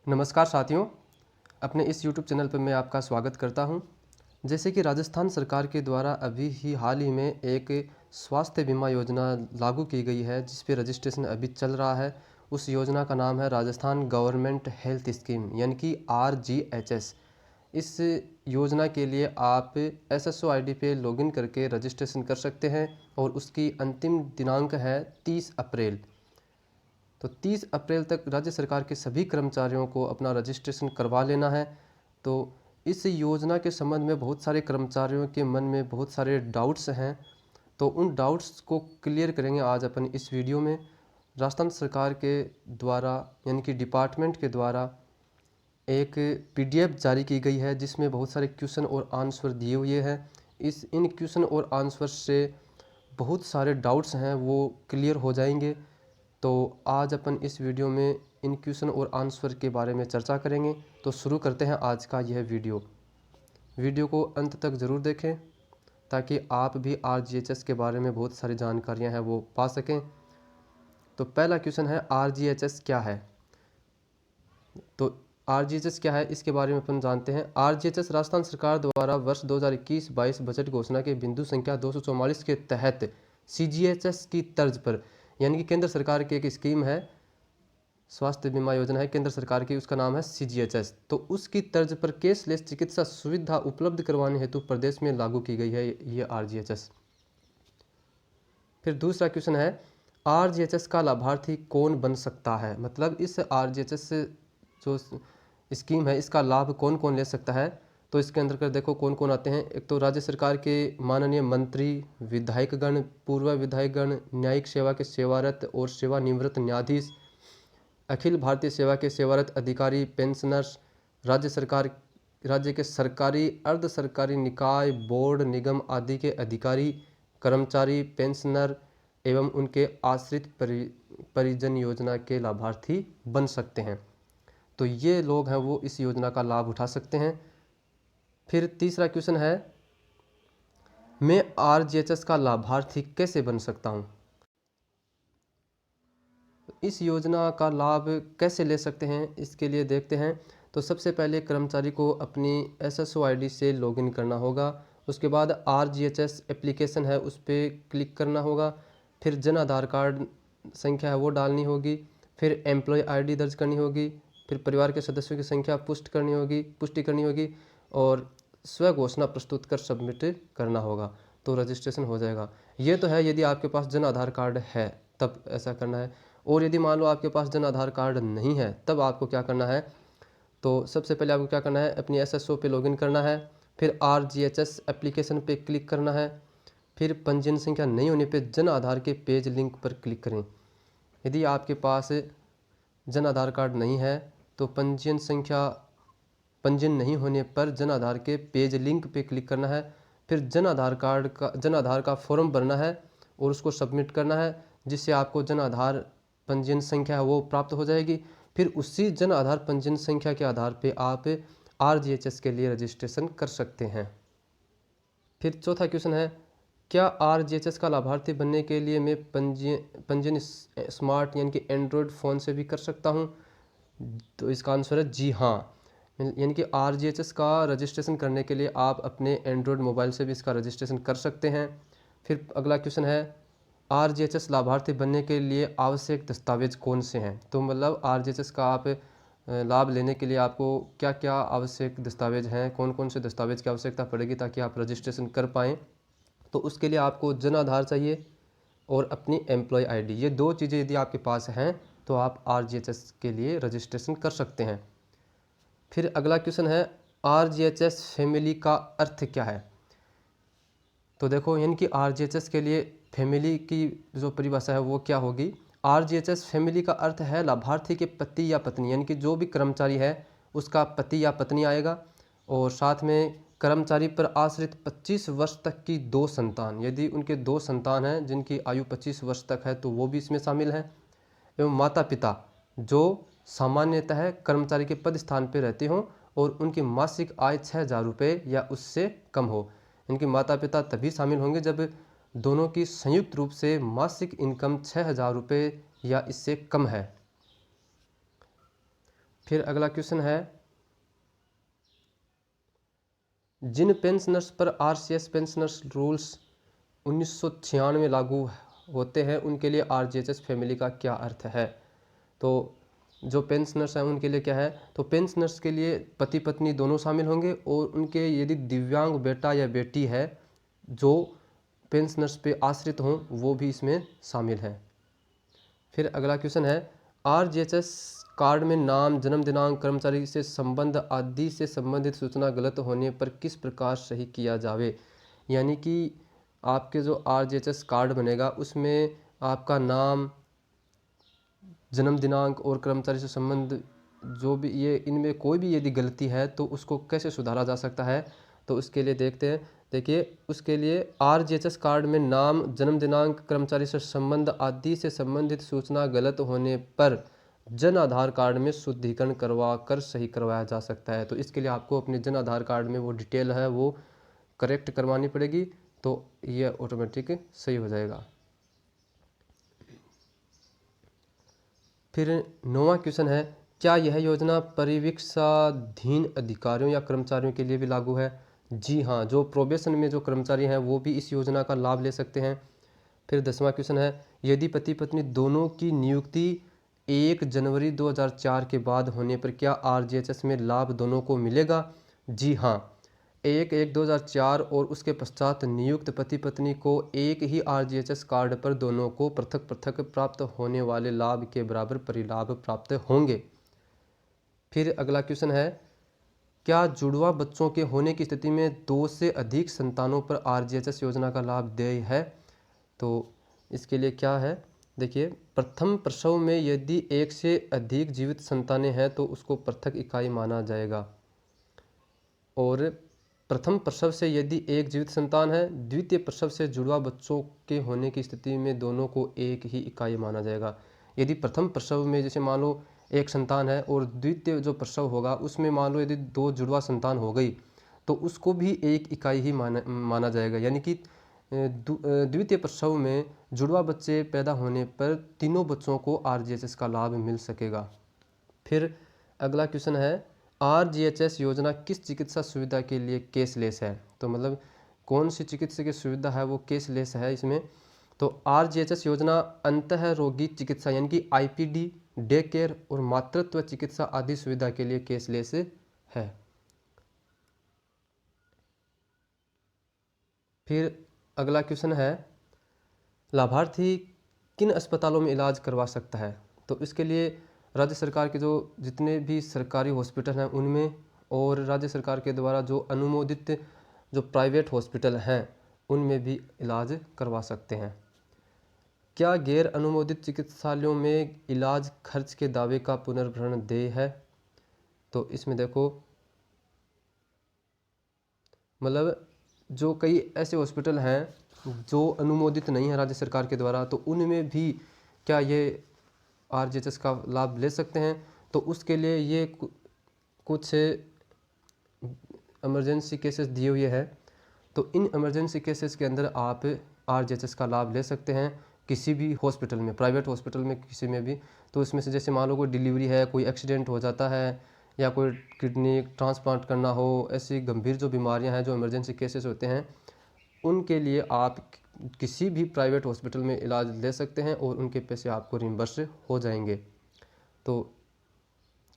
नमस्कार साथियों, अपने इस YouTube चैनल पर मैं आपका स्वागत करता हूं। जैसे कि राजस्थान सरकार के द्वारा अभी ही हाल ही में एक स्वास्थ्य बीमा योजना लागू की गई है, जिस पे रजिस्ट्रेशन अभी चल रहा है। उस योजना का नाम है राजस्थान गवर्नमेंट हेल्थ स्कीम यानी कि RGHS। इस योजना के लिए आप SSO ID पे लॉगिन करके रजिस्ट्रेशन कर सकते हैं और उसकी अंतिम दिनांक है 30 अप्रैल। तो 30 अप्रैल तक राज्य सरकार के सभी कर्मचारियों को अपना रजिस्ट्रेशन करवा लेना है। तो इस योजना के संबंध में बहुत सारे कर्मचारियों के मन में बहुत सारे डाउट्स हैं, तो उन डाउट्स को क्लियर करेंगे आज अपन इस वीडियो में। राजस्थान सरकार के द्वारा यानी कि डिपार्टमेंट के द्वारा एक PDF जारी की गई है, जिसमें बहुत सारे क्वेश्चन और आंसर दिए हुए हैं। इन क्वेश्चन और आंसर से बहुत सारे डाउट्स हैं वो क्लियर हो जाएंगे। तो आज अपन इस वीडियो में इन क्वेश्चन और आंसर के बारे में चर्चा करेंगे। तो शुरू करते हैं आज का यह वीडियो को अंत तक ज़रूर देखें ताकि आप भी RGHS के बारे में बहुत सारी जानकारियां हैं वो पा सकें। तो पहला क्वेश्चन है, RGHS क्या है? तो RGHS क्या है, इसके बारे में अपन जानते हैं। RGHS राजस्थान सरकार द्वारा वर्ष 2021-22 बजट घोषणा के बिंदु संख्या 244 के तहत CGHS की तर्ज पर यानी कि केंद्र सरकार की एक स्कीम है, स्वास्थ्य बीमा योजना है केंद्र सरकार की, उसका नाम है CGHS। तो उसकी तर्ज पर कैशलेस चिकित्सा सुविधा उपलब्ध करवाने हेतु प्रदेश में लागू की गई है ये RGHS। फिर दूसरा क्वेश्चन है, RGHS का लाभार्थी कौन बन सकता है? मतलब इस RGHS से जो स्कीम है इसका लाभ कौन कौन ले सकता है? तो इसके अंदर कर देखो कौन कौन आते हैं। एक तो राज्य सरकार के माननीय मंत्री, विधायकगण, पूर्व विधायकगण, न्यायिक सेवा के सेवारत और सेवानिवृत्त न्यायाधीश, अखिल भारतीय सेवा के सेवारत अधिकारी, पेंशनर्स, राज्य के सरकारी, अर्ध सरकारी निकाय, बोर्ड, निगम आदि के अधिकारी, कर्मचारी, पेंशनर एवं उनके आश्रित परिजन योजना के लाभार्थी बन सकते हैं। तो ये लोग हैं वो इस योजना का लाभ उठा सकते हैं। फिर तीसरा क्वेश्चन है, मैं RGHS का लाभार्थी कैसे बन सकता हूँ? इस योजना का लाभ कैसे ले सकते हैं, इसके लिए देखते हैं। तो सबसे पहले कर्मचारी को अपनी SSO ID से लॉगिन करना होगा। उसके बाद RGHS एप्लीकेशन है उस पर क्लिक करना होगा। फिर जन आधार कार्ड संख्या है वो डालनी होगी। फिर एम्प्लॉय ID दर्ज करनी होगी। फिर परिवार के सदस्यों की संख्या पुष्टि करनी होगी और स्व घोषणा प्रस्तुत कर सबमिट करना होगा, तो रजिस्ट्रेशन हो जाएगा। ये तो है यदि आपके पास जन आधार कार्ड है तब ऐसा करना है। और यदि मान लो आपके पास जन आधार कार्ड नहीं है तब आपको क्या करना है? तो सबसे पहले आपको क्या करना है, अपनी SSO पे लॉगिन करना है। फिर RGHS एप्लीकेशन पे क्लिक करना है। फिर पंजीयन संख्या नहीं होने पे जन आधार के पेज लिंक पर क्लिक करें। यदि आपके पास जन आधार कार्ड नहीं है तो पंजीयन नहीं होने पर जन आधार के पेज लिंक पे क्लिक करना है। फिर जन आधार का फॉर्म भरना है और उसको सबमिट करना है, जिससे आपको जन आधार पंजीयन संख्या है वो प्राप्त हो जाएगी। फिर उसी जन आधार पंजीयन संख्या के आधार पे आप RGHS के लिए रजिस्ट्रेशन कर सकते हैं। फिर चौथा क्वेश्चन है, क्या RGHS का लाभार्थी बनने के लिए मैं पंजीयन स्मार्ट यानी कि एंड्रॉयड फ़ोन से भी कर सकता हूँ? तो इसका आंसर है जी हाँ। यानी कि RGHS का रजिस्ट्रेशन करने के लिए आप अपने एंड्रॉयड मोबाइल से भी इसका रजिस्ट्रेशन कर सकते हैं। फिर अगला क्वेश्चन है, RGHS लाभार्थी बनने के लिए आवश्यक दस्तावेज कौन से हैं? तो मतलब RGHS का आप लाभ लेने के लिए आपको क्या क्या आवश्यक दस्तावेज हैं, कौन कौन से दस्तावेज की आवश्यकता पड़ेगी ताकि आप रजिस्ट्रेशन कर पाएँ? तो उसके लिए आपको जन आधार चाहिए और अपनी एम्प्लॉय ID, ये दो चीज़ें यदि आपके पास हैं तो आप RGHS के लिए रजिस्ट्रेशन कर सकते हैं। फिर अगला क्वेश्चन है, RGHS फैमिली का अर्थ क्या है? तो देखो यानी कि RGHS के लिए फैमिली की जो परिभाषा है वो क्या होगी? RGHS फैमिली का अर्थ है लाभार्थी के पति या पत्नी, यानी कि जो भी कर्मचारी है उसका पति या पत्नी आएगा और साथ में कर्मचारी पर आश्रित 25 वर्ष तक की 2 संतान, यदि उनके 2 संतान हैं जिनकी आयु 25 वर्ष तक है तो वो भी इसमें शामिल है। एवं माता पिता जो सामान्यतः कर्मचारी के पद स्थान पर रहते हों और उनकी मासिक आय 6,000 रुपये या उससे कम हो। इनके माता पिता तभी शामिल होंगे जब दोनों की संयुक्त रूप से मासिक इनकम 6,000 रुपये या इससे कम है। फिर अगला क्वेश्चन है, जिन पेंशनर्स पर आरसीएस पेंशनर्स रूल्स 1996 लागू होते हैं उनके लिए आरजीएचएस फैमिली का क्या अर्थ है। तो जो पेंशनर्स हैं उनके लिए क्या है, तो पेंशनर्स के लिए पति पत्नी दोनों शामिल होंगे और उनके यदि दिव्यांग बेटा या बेटी है जो पेंशनर्स पे आश्रित हों वो भी इसमें शामिल हैं। फिर अगला क्वेश्चन है, आरजीएचएस कार्ड में नाम, जन्म दिनांक, कर्मचारी से संबंध आदि से संबंधित सूचना गलत होने पर किस प्रकार सही किया जावे। यानी कि आपके जो आरजीएचएस कार्ड बनेगा उसमें आपका नाम, जन्म दिनांक और कर्मचारी से संबंध जो भी ये इनमें कोई भी यदि गलती है तो उसको कैसे सुधारा जा सकता है। तो उसके लिए देखते हैं, देखिए उसके लिए आरजीएचएस कार्ड में नाम, जन्म दिनांक, कर्मचारी से संबंध आदि से संबंधित सूचना गलत होने पर जन आधार कार्ड में शुद्धिकरण करवा कर सही करवाया जा सकता है। तो इसके लिए आपको अपने जन आधार कार्ड में वो डिटेल है वो करेक्ट करवानी पड़ेगी, तो ये ऑटोमेटिक सही हो जाएगा। फिर 9वां क्वेश्चन है, क्या यह योजना परिवीक्षाधीन अधिकारियों या कर्मचारियों के लिए भी लागू है। जी हाँ, जो प्रोबेशन में जो कर्मचारी हैं वो भी इस योजना का लाभ ले सकते हैं। फिर 10वां क्वेश्चन है, यदि पति पत्नी दोनों की नियुक्ति 1 जनवरी 2004 के बाद होने पर क्या आरजीएचएस में लाभ दोनों को मिलेगा। जी हाँ, 1/1/2004 और उसके पश्चात नियुक्त पति पत्नी को एक ही आरजीएचएस कार्ड पर दोनों को पृथक पृथक प्राप्त होने वाले लाभ के बराबर परिलाभ प्राप्त होंगे। फिर अगला क्वेश्चन है, क्या जुड़वा बच्चों के होने की स्थिति में 2 से अधिक संतानों पर आरजीएचएस योजना का लाभ देय है। तो इसके लिए क्या है, देखिए प्रथम प्रसव में यदि 1 से अधिक जीवित संतानें हैं तो उसको पृथक इकाई माना जाएगा, और प्रथम प्रसव से यदि एक जीवित संतान है, द्वितीय प्रसव से जुड़वा बच्चों के होने की स्थिति में दोनों को एक ही इकाई माना जाएगा। यदि प्रथम प्रसव में जैसे मान लो एक संतान है और द्वितीय जो प्रसव होगा उसमें मान लो यदि 2 जुड़वा संतान हो गई तो उसको भी एक इकाई ही माना जाएगा। यानी कि द्वितीय प्रसव में जुड़वा बच्चे पैदा होने पर तीनों बच्चों को आरजीएचएस का लाभ मिल सकेगा। फिर अगला क्वेश्चन है, आरजीएचएस योजना किस चिकित्सा सुविधा के लिए कैशलेस है। तो मतलब कौन सी चिकित्सा की सुविधा है वो कैशलेस है इसमें। तो आरजीएचएस योजना अंतः रोगी चिकित्सा यानी कि आईपीडी, डे केयर और मातृत्व चिकित्सा आदि सुविधा के लिए कैशलेस है। फिर अगला क्वेश्चन है, लाभार्थी किन अस्पतालों में इलाज करवा सकता है। तो इसके लिए राज्य सरकार के जो जितने भी सरकारी हॉस्पिटल हैं उनमें और राज्य सरकार के द्वारा जो अनुमोदित जो प्राइवेट हॉस्पिटल हैं उनमें भी इलाज करवा सकते हैं। क्या गैर अनुमोदित चिकित्सालयों में इलाज खर्च के दावे का पुनर्भरण देय है। तो इसमें देखो मतलब जो कई ऐसे हॉस्पिटल हैं जो अनुमोदित नहीं है राज्य सरकार के द्वारा, तो उनमें भी क्या ये आरजीएचएस का लाभ ले सकते हैं। तो उसके लिए ये कुछ इमरजेंसी केसेस दिए हुए हैं। तो इन इमरजेंसी केसेस के अंदर आप आरजीएचएस का लाभ ले सकते हैं किसी भी हॉस्पिटल में, प्राइवेट हॉस्पिटल में किसी में भी। तो इसमें से जैसे मान लो कोई डिलीवरी है, कोई एक्सीडेंट हो जाता है या कोई किडनी ट्रांसप्लांट करना हो, ऐसी गंभीर जो बीमारियां हैं जो इमरजेंसी केसेस होते हैं उनके लिए आप किसी भी प्राइवेट हॉस्पिटल में इलाज ले सकते हैं और उनके पैसे आपको रिम्बर्स हो जाएंगे। तो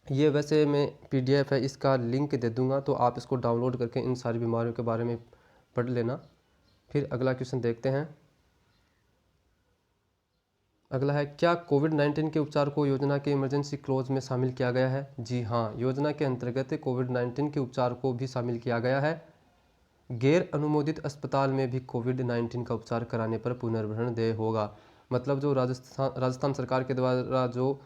ये वैसे मैं पीडीएफ है, इसका लिंक दे दूंगा तो आप इसको डाउनलोड करके इन सारी बीमारियों के बारे में पढ़ लेना। फिर अगला क्वेश्चन देखते हैं। अगला है, क्या कोविड-19 के उपचार को योजना के इमरजेंसी क्लोज में शामिल किया गया है। जी हाँ, योजना के अंतर्गत कोविड-19 के उपचार को भी शामिल किया गया है। गैर अनुमोदित अस्पताल में भी कोविड-19 का उपचार कराने पर पुनर्भरण देय होगा। मतलब जो राजस्थान सरकार के द्वारा जो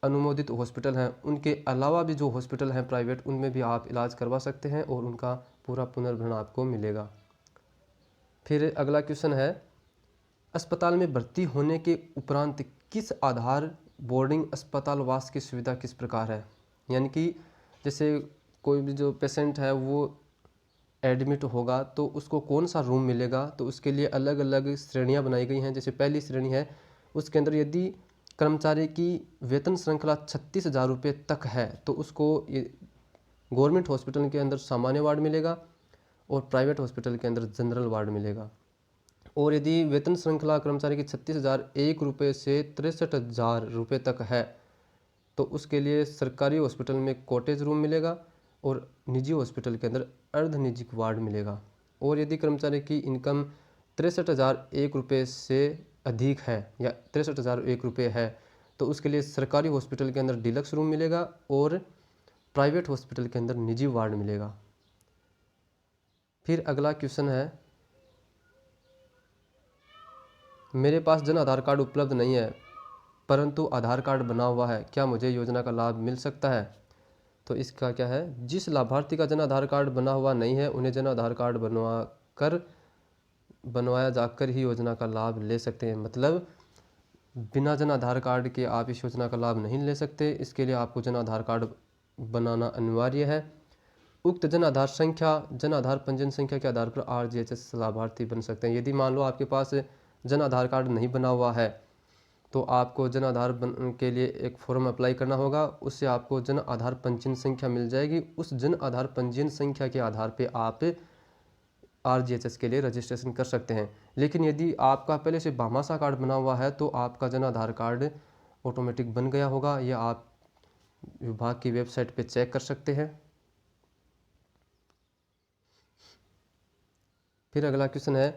अनुमोदित हॉस्पिटल हैं उनके अलावा भी जो हॉस्पिटल हैं प्राइवेट उनमें भी आप इलाज करवा सकते हैं और उनका पूरा पुनर्भरण आपको मिलेगा। फिर अगला क्वेश्चन है, अस्पताल में भर्ती होने के उपरांत किस आधार बोर्डिंग अस्पतालवास की सुविधा किस प्रकार है। यानी कि जैसे कोई भी जो पेशेंट है वो एडमिट होगा तो उसको कौन सा रूम मिलेगा। तो उसके लिए अलग अलग श्रेणियां बनाई गई हैं। जैसे पहली श्रेणी है उसके अंदर यदि कर्मचारी की वेतन श्रृंखला 36,000 रुपये तक है तो उसको गवर्नमेंट हॉस्पिटल के अंदर सामान्य वार्ड मिलेगा और प्राइवेट हॉस्पिटल के अंदर जनरल वार्ड मिलेगा। और यदि वेतन श्रृंखला कर्मचारी की 36,001 रुपये से 63,000 रुपये तक है तो उसके लिए सरकारी हॉस्पिटल में कॉटेज रूम मिलेगा और निजी हॉस्पिटल के अंदर अर्ध निजी वार्ड मिलेगा। और यदि कर्मचारी की इनकम 63,001 रुपये से अधिक है या 63,001 रुपये है तो उसके लिए सरकारी हॉस्पिटल के अंदर डिलक्स रूम मिलेगा और प्राइवेट हॉस्पिटल के अंदर निजी वार्ड मिलेगा। फिर अगला क्वेश्चन है, मेरे पास जन आधार कार्ड उपलब्ध नहीं है परंतु आधार कार्ड बना हुआ है, क्या मुझे योजना का लाभ मिल सकता है? तो इसका क्या है, जिस लाभार्थी का जन आधार कार्ड बना हुआ नहीं है उन्हें जन आधार कार्ड बनवाया जाकर ही योजना का लाभ ले सकते हैं। मतलब बिना जन आधार कार्ड के आप इस योजना का लाभ नहीं ले सकते। इसके लिए आपको जन आधार कार्ड बनाना अनिवार्य है। उक्त जन आधार संख्या जन आधार पंजीयन संख्या के आधार पर RGHS लाभार्थी बन सकते हैं। यदि मान लो आपके पास जन आधार कार्ड नहीं बना हुआ है तो आपको जन आधार के लिए एक फॉर्म अप्लाई करना होगा, उससे आपको जन आधार पंजीयन संख्या मिल जाएगी। उस जन आधार पंजीयन संख्या के आधार पे आप RGHS के लिए रजिस्ट्रेशन कर सकते हैं। लेकिन यदि आपका पहले से भामाशाह कार्ड बना हुआ है तो आपका जन आधार कार्ड ऑटोमेटिक बन गया होगा। यह आप विभाग की वेबसाइट पे चेक कर सकते हैं। फिर अगला क्वेश्चन है,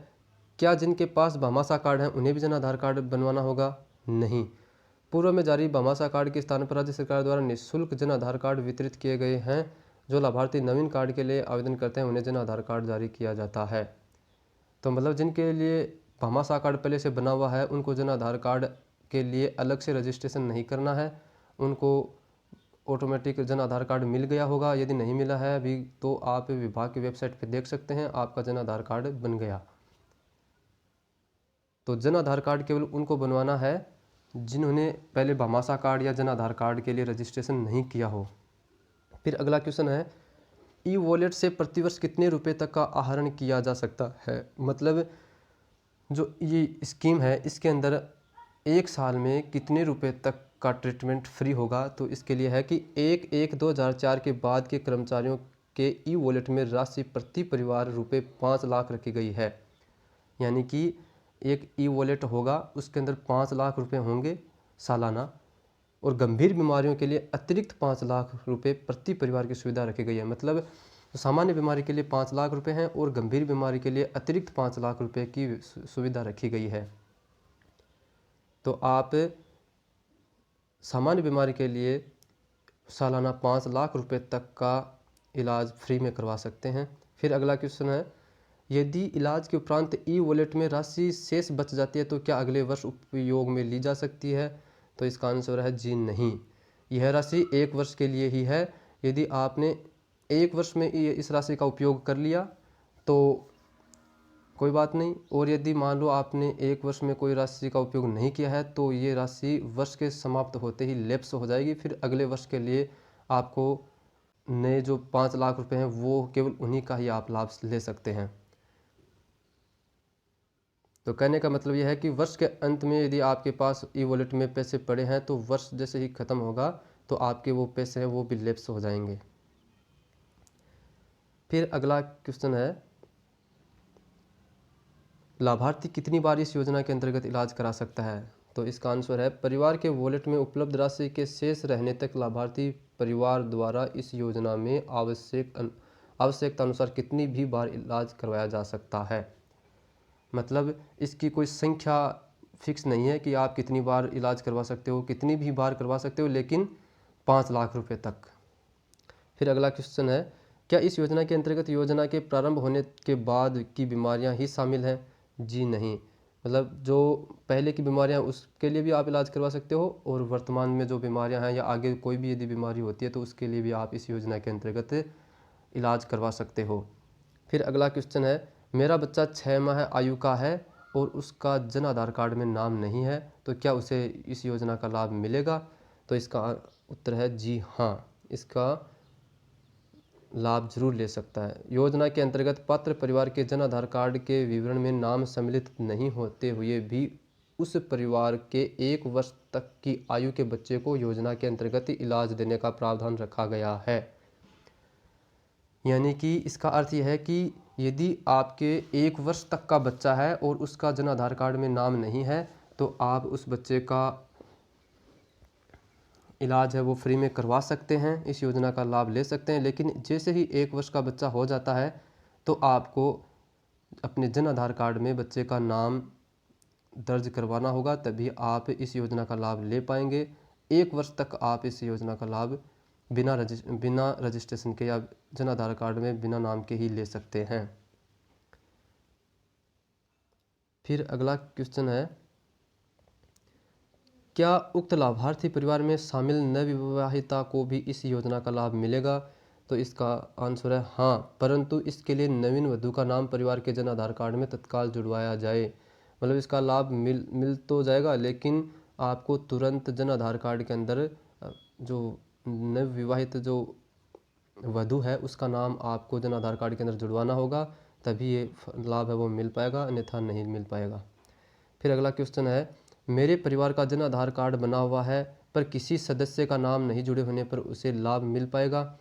क्या जिनके पास भामाशाह कार्ड है उन्हें भी जन आधार कार्ड बनवाना होगा? नहीं। पूर्व में जारी भामाशाह कार्ड के स्थान पर राज्य सरकार द्वारा निःशुल्क जन आधार कार्ड वितरित किए गए हैं। जो लाभार्थी नवीन कार्ड के लिए आवेदन करते हैं उन्हें जन आधार कार्ड जारी किया जाता है। तो मतलब जिनके लिए भामाशाह कार्ड पहले से बना हुआ है उनको जन आधार कार्ड के लिए अलग से रजिस्ट्रेशन नहीं करना है, उनको ऑटोमेटिक जन आधार कार्ड मिल गया होगा। यदि नहीं मिला है अभी तो आप विभाग की वेबसाइट पर देख सकते हैं, आपका जन आधार कार्ड बन गया। तो जन आधार कार्ड केवल उनको बनवाना है जिन्होंने पहले भामाशाह कार्ड या जन आधार कार्ड के लिए रजिस्ट्रेशन नहीं किया हो। फिर अगला क्वेश्चन है, ई वॉलेट से प्रतिवर्ष कितने रुपए तक का आहरण किया जा सकता है? मतलब जो ये स्कीम है इसके अंदर एक साल में कितने रुपए तक का ट्रीटमेंट फ्री होगा? तो इसके लिए है कि 1/1/2004 के बाद के कर्मचारियों के ई वॉलेट में राशि प्रति परिवार रुपये 5 लाख रखी गई है। यानी कि एक ई वॉलेट होगा उसके अंदर 5 लाख रुपए होंगे सालाना और गंभीर बीमारियों के लिए अतिरिक्त 5 लाख रुपए प्रति परिवार की सुविधा रखी गई है। मतलब सामान्य बीमारी के लिए 5 लाख रुपए हैं और गंभीर बीमारी के लिए अतिरिक्त 5 लाख रुपए की सुविधा रखी गई है। तो आप सामान्य बीमारी के लिए सालाना 5 लाख रुपए तक का इलाज फ्री में करवा सकते हैं। फिर अगला क्वेश्चन है, यदि इलाज के उपरांत ई वॉलेट में राशि शेष बच जाती है तो क्या अगले वर्ष उपयोग में ली जा सकती है? तो इसका आंसर है जी नहीं। यह राशि 1 वर्ष के लिए ही है। यदि आपने 1 वर्ष में इस राशि का उपयोग कर लिया तो कोई बात नहीं, और यदि मान लो आपने 1 वर्ष में कोई राशि का उपयोग नहीं किया है तो ये राशि वर्ष के समाप्त होते ही लैप्स हो जाएगी। फिर अगले वर्ष के लिए आपको नए जो 5 लाख रुपए हैं वो केवल उन्हीं का ही आप लाभ ले सकते हैं। तो कहने का मतलब यह है कि वर्ष के अंत में यदि आपके पास ई वॉलेट में पैसे पड़े हैं तो वर्ष जैसे ही ख़त्म होगा तो आपके वो पैसे हैं वो भी लैप्स हो जाएंगे। फिर अगला क्वेश्चन है, लाभार्थी कितनी बार इस योजना के अंतर्गत इलाज करा सकता है? तो इसका आंसर है, परिवार के वॉलेट में उपलब्ध राशि के शेष रहने तक लाभार्थी परिवार द्वारा इस योजना में आवश्यकता अनुसार कितनी भी बार इलाज करवाया जा सकता है। मतलब इसकी कोई संख्या फिक्स नहीं है कि आप कितनी बार इलाज करवा सकते हो, कितनी भी बार करवा सकते हो, लेकिन 5 लाख रुपए तक। फिर अगला क्वेश्चन है, क्या इस योजना के अंतर्गत योजना के प्रारंभ होने के बाद की बीमारियां ही शामिल हैं? जी नहीं। मतलब जो पहले की बीमारियां उसके लिए भी आप इलाज करवा सकते हो और वर्तमान में जो बीमारियां हैं या आगे कोई भी यदि बीमारी होती है तो उसके लिए भी आप इस योजना के अंतर्गत इलाज करवा सकते हो। फिर अगला क्वेश्चन है, मेरा बच्चा 6 माह आयु का है और उसका जन आधार कार्ड में नाम नहीं है तो क्या उसे इस योजना का लाभ मिलेगा? तो इसका उत्तर है जी हाँ, इसका लाभ जरूर ले सकता है। योजना के अंतर्गत पात्र परिवार के जन आधार कार्ड के विवरण में नाम सम्मिलित नहीं होते हुए भी उस परिवार के 1 वर्ष तक की आयु के बच्चे को योजना के अंतर्गत इलाज देने का प्रावधान रखा गया है। यानी कि इसका अर्थ यह है कि यदि आपके 1 वर्ष तक का बच्चा है और उसका जन आधार कार्ड में नाम नहीं है, तो आप उस बच्चे का इलाज है वो फ्री में करवा सकते हैं, इस योजना का लाभ ले सकते हैं। लेकिन जैसे ही 1 वर्ष का बच्चा हो जाता है तो आपको अपने जन आधार कार्ड में बच्चे का नाम दर्ज करवाना होगा, तभी आप इस योजना का लाभ ले पाएंगे। 1 वर्ष तक आप इस योजना का लाभ बिना रजिस्ट्रेशन के या जन आधार कार्ड में बिना नाम के ही ले सकते हैं। फिर अगला क्वेश्चन है, क्या उक्त लाभार्थी परिवार में शामिल नवविवाहिता को भी इस योजना का लाभ मिलेगा? तो इसका आंसर है हाँ, परंतु इसके लिए नवीन वधू का नाम परिवार के जन आधार कार्ड में तत्काल जुड़वाया जाए। मतलब इसका लाभ मिल तो जाएगा, लेकिन आपको तुरंत जन आधार कार्ड के अंदर जो नवविवाहित जो वधू है उसका नाम आपको जन आधार कार्ड के अंदर जुड़वाना होगा, तभी ये लाभ है वो मिल पाएगा, अन्यथा नहीं मिल पाएगा। फिर अगला क्वेश्चन है, मेरे परिवार का जन आधार कार्ड बना हुआ है पर किसी सदस्य का नाम नहीं जुड़े होने पर उसे लाभ मिल पाएगा?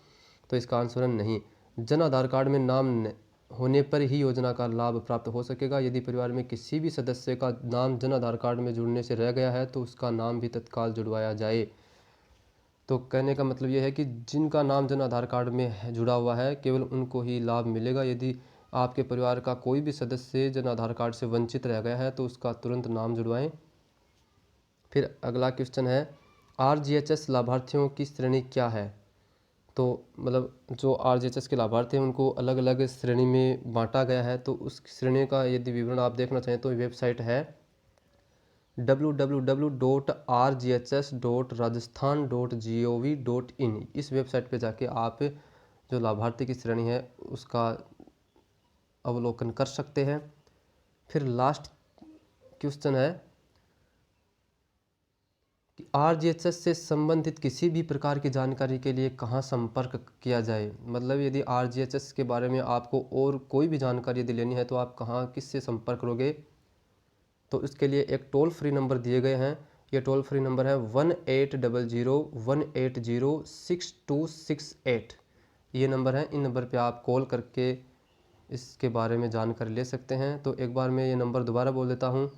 तो इसका आंसर है नहीं। जन आधार कार्ड में नाम होने पर ही योजना का लाभ प्राप्त हो सकेगा। यदि परिवार में किसी भी सदस्य का नाम जन आधार कार्ड में जुड़ने से रह गया है तो उसका नाम भी तत्काल जुड़वाया जाए। तो कहने का मतलब ये है कि जिनका नाम जन आधार कार्ड में जुड़ा हुआ है केवल उनको ही लाभ मिलेगा। यदि आपके परिवार का कोई भी सदस्य जन आधार कार्ड से वंचित रह गया है तो उसका तुरंत नाम जुड़वाएं। फिर अगला क्वेश्चन है, RGHS लाभार्थियों की श्रेणी क्या है? तो मतलब जो RGHS के लाभार्थी हैं उनको अलग अलग श्रेणी में बांटा गया है। तो उस श्रेणी का यदि विवरण आप देखना चाहें तो वेबसाइट है www.rghs.rajasthan.gov.in। इस वेबसाइट पे जाके आप जो लाभार्थी की श्रेणी है उसका अवलोकन कर सकते हैं। फिर लास्ट क्वेश्चन है कि RGHS से संबंधित किसी भी प्रकार की जानकारी के लिए कहाँ संपर्क किया जाए? मतलब यदि RGHS के बारे में आपको और कोई भी जानकारी यदि लेनी है तो आप कहाँ किससे संपर्क करोगे? तो इसके लिए एक टोल फ्री नंबर दिए गए हैं। ये टोल फ्री नंबर है 1800-180-6268। ये नंबर है, इन नंबर पे आप कॉल करके इसके बारे में जानकारी ले सकते हैं। तो एक बार मैं ये नंबर दोबारा बोल देता हूँ,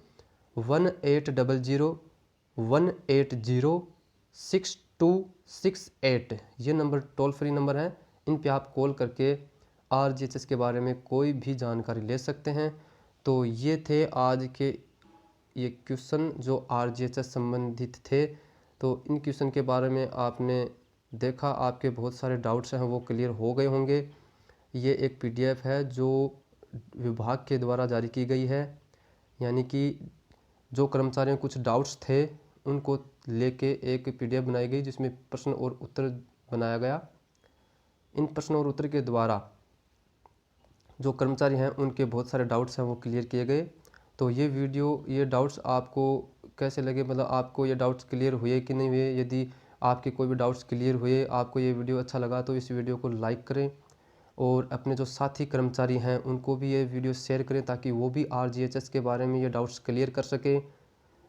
1800-180-6268। ये नंबर टोल फ्री नंबर है, इन पे आप कॉल करके RGHS के बारे में कोई भी जानकारी ले सकते हैं। तो ये थे आज के ये क्वेश्चन जो RGHS संबंधित थे। तो इन क्वेश्चन के बारे में आपने देखा, आपके बहुत सारे डाउट्स हैं वो क्लियर हो गए होंगे। ये एक PDF है जो विभाग के द्वारा जारी की गई है। यानी कि जो कर्मचारियों कुछ डाउट्स थे उनको लेके एक PDF बनाई गई जिसमें प्रश्न और उत्तर बनाया गया। इन प्रश्न और उत्तर के द्वारा जो कर्मचारी हैं उनके बहुत सारे डाउट्स हैं वो क्लियर किए गए। तो ये वीडियो, ये डाउट्स आपको कैसे लगे, मतलब आपको ये डाउट्स क्लियर हुए कि नहीं हुए? यदि आपके कोई भी डाउट्स क्लियर हुए, आपको ये वीडियो अच्छा लगा तो इस वीडियो को लाइक करें और अपने जो साथी कर्मचारी हैं उनको भी ये वीडियो शेयर करें ताकि वो भी RGHS के बारे में ये डाउट्स क्लियर कर सकें।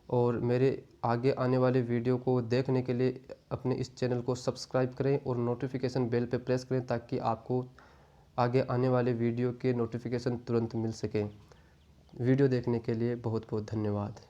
और मेरे आगे आने वाले वीडियो को देखने के लिए अपने इस चैनल को सब्सक्राइब करें और नोटिफिकेशन बेल पे प्रेस करें ताकि आपको आगे आने वाले वीडियो के नोटिफिकेशन तुरंत मिल सके। वीडियो देखने के लिए बहुत बहुत धन्यवाद।